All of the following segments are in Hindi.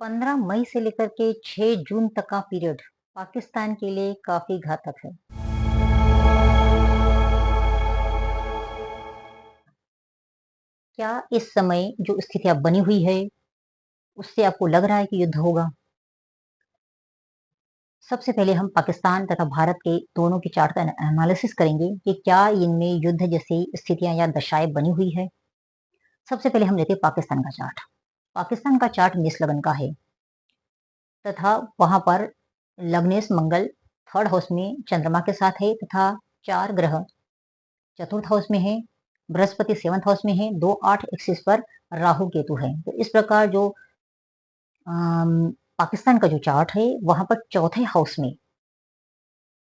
15 मई से लेकर के 6 जून तक का पीरियड पाकिस्तान के लिए काफी घातक है। क्या इस समय जो स्थितियां बनी हुई है उससे आपको लग रहा है कि युद्ध होगा? सबसे पहले हम पाकिस्तान तथा भारत के दोनों की चार्ट का एनालिसिस करेंगे कि क्या इनमें युद्ध जैसी स्थितियां या दशाएं बनी हुई है। सबसे पहले हम लेते हैं पाकिस्तान का चार्ट। पाकिस्तान का चार्ट मेष लगन का है तथा वहां पर लग्नेश मंगल थर्ड हाउस में चंद्रमा के साथ है तथा 4 ग्रह चतुर्थ हाउस में है, बृहस्पति सेवंथ हाउस में है, 2-8 एक्सिस पर राहु केतु है। तो इस प्रकार जो पाकिस्तान का जो चार्ट है वहां पर चौथे हाउस में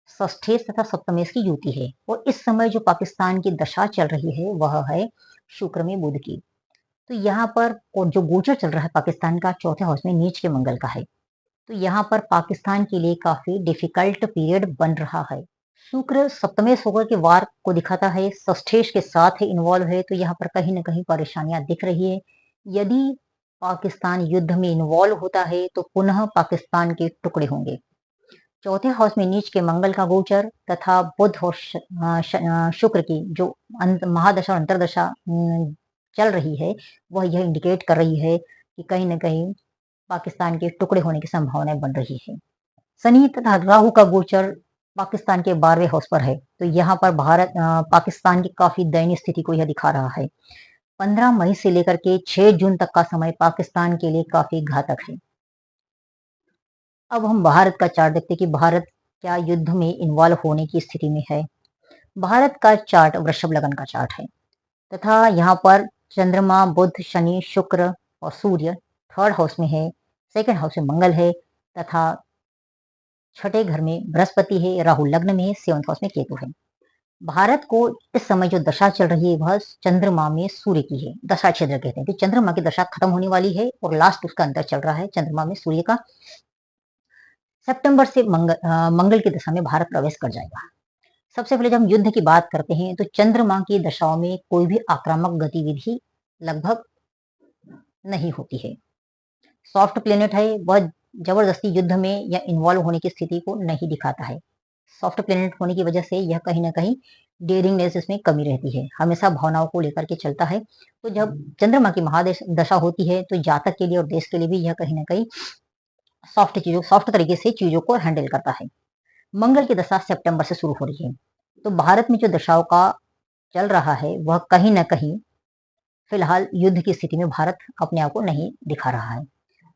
षष्ठेश तथा सप्तमेश की युति है और इस समय जो पाकिस्तान की दशा चल रही है वह है शुक्र में बुध की। तो यहाँ पर और जो गोचर चल रहा है पाकिस्तान का चौथे हाउस में नीच के मंगल का है। तो यहाँ पर पाकिस्तान के लिए काफी डिफिकल्ट पीरियड बन रहा है। शुक्र सप्तमेश होकर के वार को दिखाता है, षष्ठेश के साथ इन्वॉल्व है, तो यहाँ पर कहीं ना कहीं परेशानियां दिख रही है। यदि पाकिस्तान युद्ध में इन्वॉल्व होता है तो पुनः पाकिस्तान के टुकड़े होंगे। चौथे हाउस में नीच के मंगल का गोचर तथा बुध और शुक्र की जो महादशा और अंतरदशा चल रही है वह यह इंडिकेट कर रही है कि कहीं ना कहीं पाकिस्तान के टुकड़े होने की संभावनाएं बन रही है। शनि तथा राहु का गोचर पाकिस्तान के 12वें हाउस पर है, तो यहाँ पर पाकिस्तान की काफी दयनीय स्थिति को यह दिखा रहा है। 15 मई से लेकर के 6 जून तक का समय पाकिस्तान के लिए काफी घातक है। अब हम भारत का चार्ट देखते हैं कि भारत क्या युद्ध में इन्वॉल्व होने की स्थिति में है। भारत का चार्ट वृषभ लगन का चार्ट है तथा यहाँ पर चंद्रमा बुध शनि शुक्र और सूर्य थर्ड हाउस में है, सेकंड हाउस में मंगल है तथा छठे घर में बृहस्पति है, राहु लग्न में है, सेवंथ हाउस में केतु है। भारत को इस समय जो दशा चल रही है वह चंद्रमा में सूर्य की है। दशा छिद्र कहते हैं कि चंद्रमा की दशा खत्म होने वाली है और लास्ट उसका अंतर चल रहा है चंद्रमा में सूर्य का। सितंबर से मंगल की दशा में भारत प्रवेश कर जाएगा। सबसे पहले जब हम युद्ध की बात करते हैं तो चंद्रमा की दशाओं में कोई भी आक्रामक गतिविधि लगभग नहीं होती है। सॉफ्ट प्लेनेट है, वह जबरदस्ती युद्ध में या इन्वॉल्व होने की स्थिति को नहीं दिखाता है। सॉफ्ट प्लेनेट होने की वजह से यह कहीं ना कहीं डेयरिंगनेस इसमें कमी रहती है, हमेशा भावनाओं को लेकर के चलता है। तो जब चंद्रमा की महादेश दशा होती है तो जातक के लिए और देश के लिए भी यह कहीं ना कहीं सॉफ्ट तरीके से चीजों को हैंडल करता है। मंगल की दशा सितंबर से शुरू हो रही है, तो भारत में जो दशाओं का चल रहा है वह कहीं ना कहीं फिलहाल युद्ध की स्थिति में भारत अपने आप को नहीं दिखा रहा है।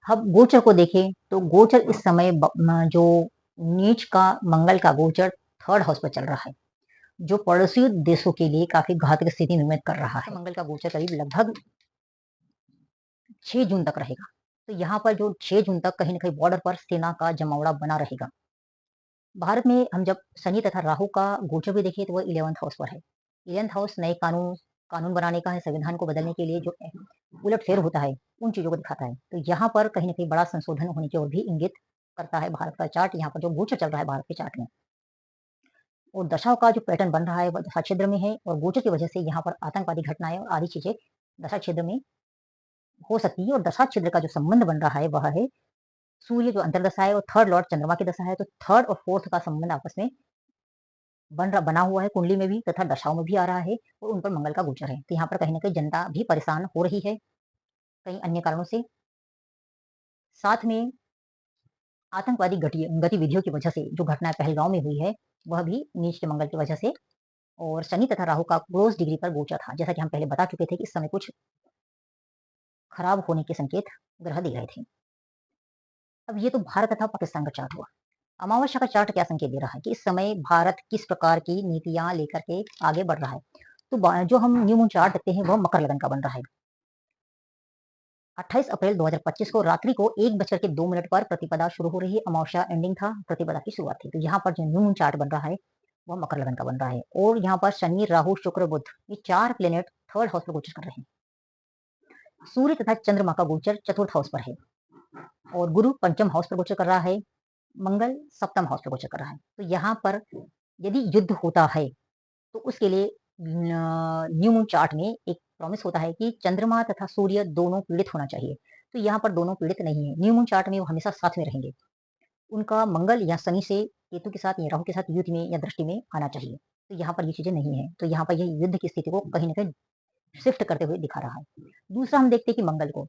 अब गोचर को देखें तो गोचर इस समय जो नीच का मंगल का गोचर थर्ड हाउस पर चल रहा है, जो पड़ोसी देशों के लिए काफी घातक स्थिति निर्मित कर रहा है। मंगल का गोचर करीब लगभग 6 जून तक रहेगा, तो यहाँ पर जो 6 जून तक कहीं ना कहीं बॉर्डर पर सेना का जमावड़ा बना रहेगा। भारत में हम जब शनि तथा राहु का गोचर भी देखें तो वह 11th हाउस पर है। 11th हाउस नए कानून कानून बनाने का है, संविधान को बदलने के लिए जो उलटफेर होता है उन चीजों को दिखाता है। तो यहाँ पर कहीं ना कहीं बड़ा संशोधन होने की ओर भी इंगित करता है भारत का चार्ट। यहाँ पर जो गोचर चल रहा है भारत के चार्ट में और दशाओं का जो पैटर्न बन रहा है वह दशा क्षेत्र में है और गोचर की वजह से यहाँ पर आतंकवादी घटनाएं और आदि चीजें दशा क्षेत्र में हो सकती है। और दशा क्षेत्र का जो संबंध बन रहा है वह है सूर्य जो अंतरदशा है और थर्ड लॉर्ड चंद्रमा की दशा है, तो थर्ड और फोर्थ का संबंध आपस में बना हुआ है कुंडली में भी तथा दशाओं में भी आ रहा है और उन पर मंगल का गोचर है। तो यहाँ पर कहीं ना कहीं जनता भी परेशान हो रही है कई अन्य कारणों से। साथ में आतंकवादी गतिविधियों की वजह से जो घटना पहलगांव में हुई है वह भी नीच के मंगल की वजह से और शनि तथा राहु का क्लोज डिग्री पर गोचर था, जैसा कि हम पहले बता चुके थे कि इस समय कुछ खराब होने के संकेत ग्रह दे रहे थे। अब ये तो भारत तथा पाकिस्तान का चार्ट हुआ। अमावस्या का चार्ट क्या संकेत दे रहा है कि इस समय भारत किस प्रकार की नीतियां लेकर के आगे बढ़ रहा है। तो जो हम न्यू मून चार्ट देखते हैं वह मकर लगन का बन रहा है। 28 अप्रैल 2025 को रात्रि को 1:02 पर प्रतिपदा शुरू हो रही है। अमावस्या एंडिंग था, प्रतिपदा की शुरुआत थी। तो यहाँ पर जो न्यू मून चार्ट बन रहा है वह मकर लगन का बन रहा है और यहाँ पर शनि राहु शुक्र बुध ये 4 प्लेनेट थर्ड हाउस पर गोचर कर रहे हैं। सूर्य तथा चंद्रमा का गोचर चतुर्थ हाउस पर है और गुरु पंचम हाउस पर गोचर कर रहा है, मंगल सप्तम हाउस पर गोचर कर रहा है। तो यहाँ पर यदि युद्ध होता है तो उसके लिए न्यू मून चार्ट में एक प्रॉमिस होता है कि चंद्रमा तथा सूर्य दोनों पीड़ित होना चाहिए। तो यहाँ पर दोनों पीड़ित नहीं है। न्यू मून चार्ट में वो हमेशा साथ में रहेंगे। उनका मंगल या शनि से, केतु के साथ या राहु के साथ युद्ध में या दृष्टि में आना चाहिए। तो यहाँ पर ये चीजें नहीं है। तो यहाँ पर ये युद्ध की स्थिति को कहीं न कहीं शिफ्ट करते हुए दिखा रहा है। दूसरा हम देखते हैं कि मंगल को।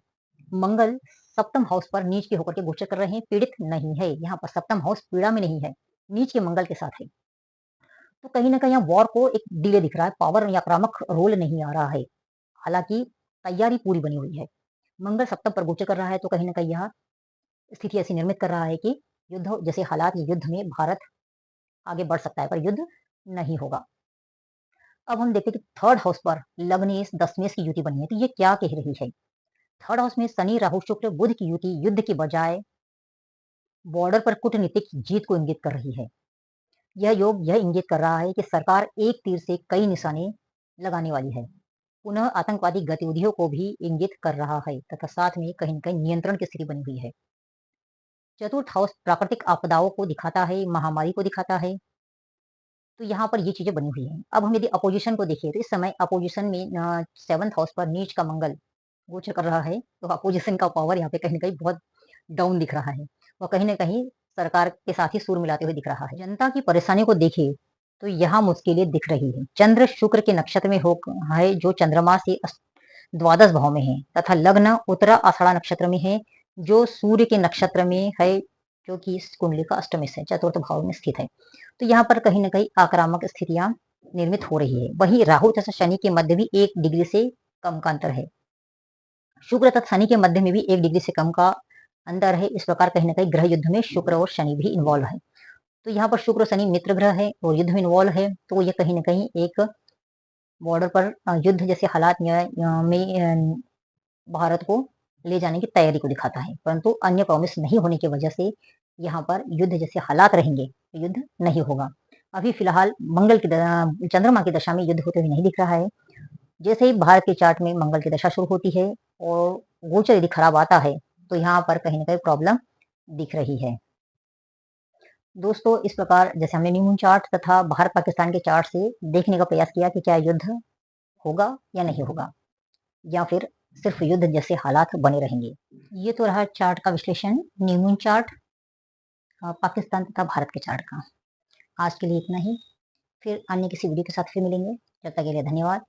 मंगल सप्तम हाउस पर नीच के होकर के गोचर कर रहे हैं, पीड़ित नहीं है। यहाँ पर सप्तम हाउस पीड़ा में नहीं है, नीच के मंगल के साथ है। तो कहीं न कहीं यहाँ वॉर को एक डिले दिख रहा है, पावर या आक्रामक रोल नहीं आ रहा है। हालाँकि तैयारी पूरी बनी हुई है। मंगल सप्तम पर गोचर कर रहा है, तो कहीं न कहीं यह स्थिति ऐसी निर्मित कर रहा है कि युद्ध जैसे हालात, युद्ध में भारत आगे बढ़ सकता है, पर युद्ध नहीं होगा। अब हम देखते हैं कि थर्ड हाउस पर लग्नेश दशमेश की युति बनी है, तो ये क्या कह रही है? थर्ड हाउस में शनि, राहु, शुक्र, बुध की युति युद्ध की बजाय बॉर्डर पर कूटनीतिक जीत को इंगित कर रही है। यह योग यह इंगित कर रहा है कि सरकार एक तीर से कई निशाने लगाने वाली है। पुनः आतंकवादी गतिविधियों को भी इंगित कर रहा है तथा साथ में कहीं न कहीं नियंत्रण की स्थिति बनी हुई है। चतुर्थ हाउस प्राकृतिक आपदाओं को दिखाता है, महामारी को दिखाता है। तो यहाँ पर ये चीजें बनी हुई हैं। अब हम यदि अपोजिशन को देखें, तो इस समय अपोजिशन में सेवंथ हाउस पर नीच का मंगल गोचर कर रहा है। तो अपोजिशन का पावर यहाँ पे कहीं न कहीं बहुत डाउन दिख रहा है। वो कहीं न कहीं सरकार के साथ ही सुर मिलाते हुए दिख रहा है। जनता की परेशानियों को देखें, तो यहाँ मुश्किलें दिख रही हैं। चंद्र शुक्र के नक्षत्र में हो है, जो चंद्रमा से द्वादश भाव में है, तथा लग्न उत्तरा आषाढ़ा नक्षत्र में है, जो सूर्य के नक्षत्र में है, जो कि इस कुंडली का अष्टमेश है, चतुर्थ भाव में स्थित है। तो यहाँ पर कहीं न कहीं आक्रामक स्थितियां निर्मित हो रही है। वहीं राहु तथा शनि के मध्य भी 1 डिग्री से कम का अंतर है। शुक्र तथा शनि के मध्य में भी 1 डिग्री से कम का अंतर है। इस प्रकार कहीं न कहीं ग्रह युद्ध में शुक्र और शनि भी इन्वॉल्व है। तो यहाँ पर शुक्र शनि मित्र ग्रह है और युद्ध में इन्वॉल्व है, तो ये कहीं न कहीं एक बॉर्डर पर युद्ध जैसे हालात में भारत को ले जाने की तैयारी को दिखाता है, परंतु अन्य प्रॉमिस नहीं होने की वजह से यहाँ पर युद्ध जैसे हालात रहेंगे, तो युद्ध नहीं होगा। अभी फिलहाल चंद्रमा की दशा में युद्ध होते हुए नहीं दिख रहा है। जैसे ही भारत के चार्ट में मंगल की दशा शुरू होती है और गोचर यदि खराब आता है, तो यहाँ पर कहीं न कहीं प्रॉब्लम दिख रही है। दोस्तों, इस प्रकार जैसे हमने न्यू मून चार्ट तथा भारत पाकिस्तान के चार्ट से देखने का प्रयास किया कि क्या युद्ध होगा या नहीं होगा, या फिर सिर्फ युद्ध जैसे हालात बने रहेंगे। ये तो रहा चार्ट का विश्लेषण, न्यू मून चार्ट पाकिस्तान तथा भारत के चार्ट का। आज के लिए इतना ही, फिर अन्य किसी वीडियो के साथ फिर मिलेंगे। जब तक के लिए धन्यवाद।